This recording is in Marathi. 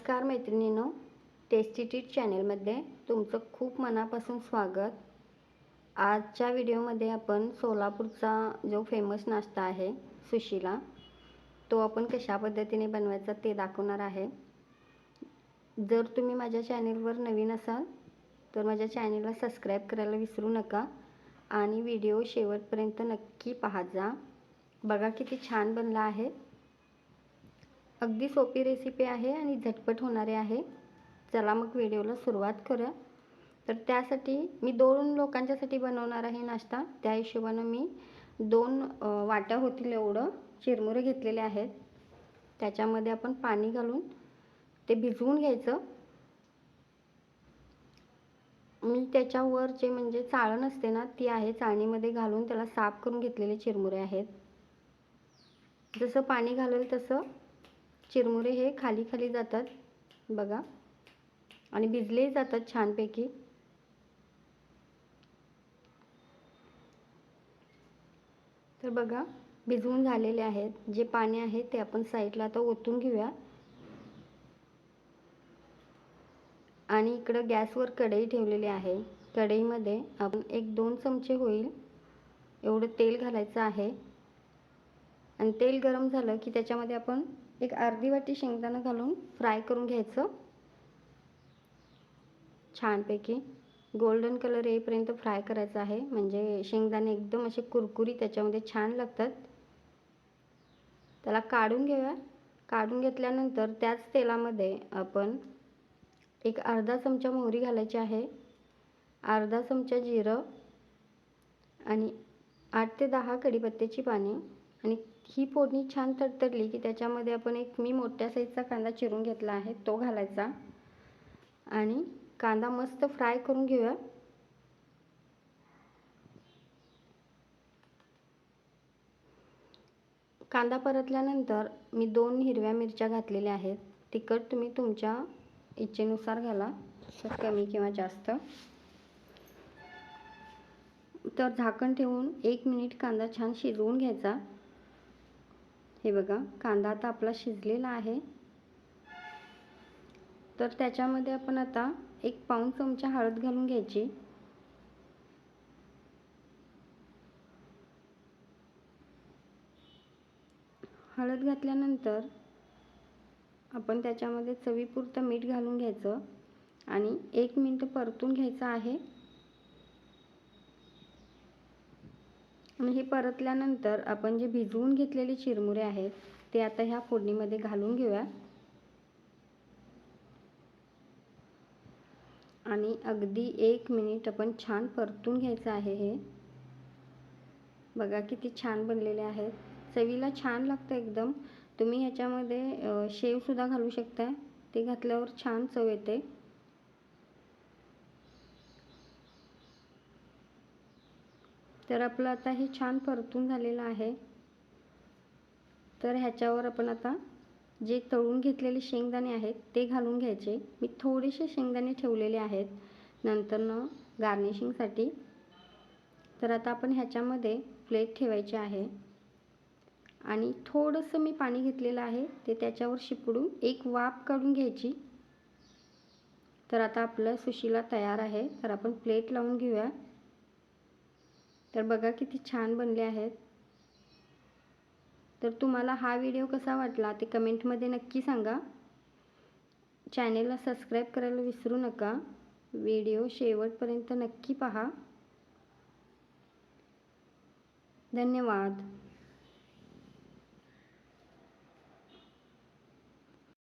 नमस्कार मैत्रिणींनो, टेस्टी ट्रीट चॅनलमध्ये तुमचं खूप मनापासून स्वागत। आजच्या व्हिडिओमध्ये आपण सोलापूरचा जो फेमस नाश्ता आहे सुशिला, तो आपण कशा पद्धतीने बनवायचा ते दाखवणार आहे। जर तुम्ही माझ्या चॅनलवर नवीन असाल तर माझ्या चॅनलला सबस्क्राईब करायला विसरू नका आणि व्हिडिओ शेवटपर्यंत नक्की पाहत जा। बघा किती छान बनला आहे। अगदी सोपी रेसिपी आहे आणि झटपट होणारे आहे। चला मग व्हिडिओला सुरुवात करूया। तर त्यासाठी मी 2 लोकांच्यासाठी बनवणार आहे नाश्ता। त्या हिशोबाने मी 2 वाट्या होतील एवढं चिरमुरे घेतलेले आहेत। त्याच्यामध्ये आपण पाणी घालून ते भिजवून घ्यायचं। मी त्याच्यावर जे म्हणजे चाळण असते ना ती आहे, चाळणीमध्ये घालून त्याला साफ करून घेतलेले चिरमुरे आहेत। जसं पाणी घालेल तसं चिरमुरे हे खाली खाली जातात बघा, आणि भिजले जातात छानपैकी। तर बघा भिजवून झालेले आहेत। जे पाणी आहे ते आपण साईडला आता ओतून घेऊया आणि इकडं गॅसवर कढई ठेवलेली आहे। कढईमध्ये आपण 1-2 चमचे होईल एवढं तेल घालायचं आहे आणि तेल गरम झालं की त्याच्यामध्ये आपण एक अर्धी वाटी शेंगदाणा घालून फ्राय करून घ्यायचं। छानपैकी गोल्डन कलर येईपर्यंत फ्राय करायचं आहे, म्हणजे शेंगदाणे एकदम असे कुरकुरीत त्याच्यामध्ये छान लागतात। त्याला काढून घेऊया। काढून घेतल्यानंतर त्याच तेलामध्ये आपण एक अर्धा चमचा मोहरी घालायची आहे, अर्धा चमचा जिरं आणि 8 ते 10 कढीपत्त्याची पाने। आणि ही फोडणी छान तडतडली की त्याच्यामध्ये आपण एक मी मोठ्या साईजचा कांदा चिरून घेतला आहे तो घालायचा आणि कांदा मस्त फ्राय करून घेऊया। कांदा परतल्यानंतर मी 2 हिरव्या मिरच्या घातलेल्या आहेत। तिखट तुम्ही तुमच्या इच्छेनुसार घाला, कमी किंवा जास्त। तर झाकण ठेवून 1 मिनिट कांदा छान शिजवून घ्यायचा। हे बघा कांदा आता आपला शिजलेला आहे। तर त्याच्यामध्ये आपण आता 1 पाऊण चमचा हळद घालून घ्यायची। हळद घातल्यानंतर आपण त्याच्यामध्ये चवीपुरतं मीठ घालून घ्यायचं आणि 1 मिनिट परतून घ्यायचं आहे। आणि हे परतल्यानंतर आपण जे भिजवून घेतलेले चिरमुरे आहेत ते आता ह्या फोडणीमध्ये घालून घेऊया आणि अगदी 1 मिनिट आपण छान परतून घ्यायचं आहे। हे बघा किती छान बनलेले आहेत, चवीला छान लागतं एकदम। तुम्ही ह्याच्यामध्ये शेव सुद्धा घालू शकता, ते घातल्यावर छान चव येते। तर आपलं आता हे छान परतून झालेलं आहे। तर ह्याच्यावर आपण आता जे तळून घेतलेले शेंगदाणे आहेत ते घालून घ्यायचे। मी थोडेसे शेंगदाणे ठेवलेले आहेत नंतरनं गार्निशिंगसाठी। तर आता आपण ह्याच्यामध्ये प्लेट ठेवायची आहे आणि थोडंसं मी पाणी घेतलेलं आहे ते त्याच्यावर शिपडून एक वाफ काढून घ्यायची। तर आता आपलं सुशिला तयार आहे। तर आपण प्लेट लावून घेऊया। तर बघा किती छान बनले आहेत। तर तुम्हाला हा व्हिडिओ कसा वाटला ते कमेंटमध्ये नक्की सांगा। चॅनेलला सबस्क्राईब करायला विसरू नका। व्हिडिओ शेवटपर्यंत नक्की पहा। धन्यवाद।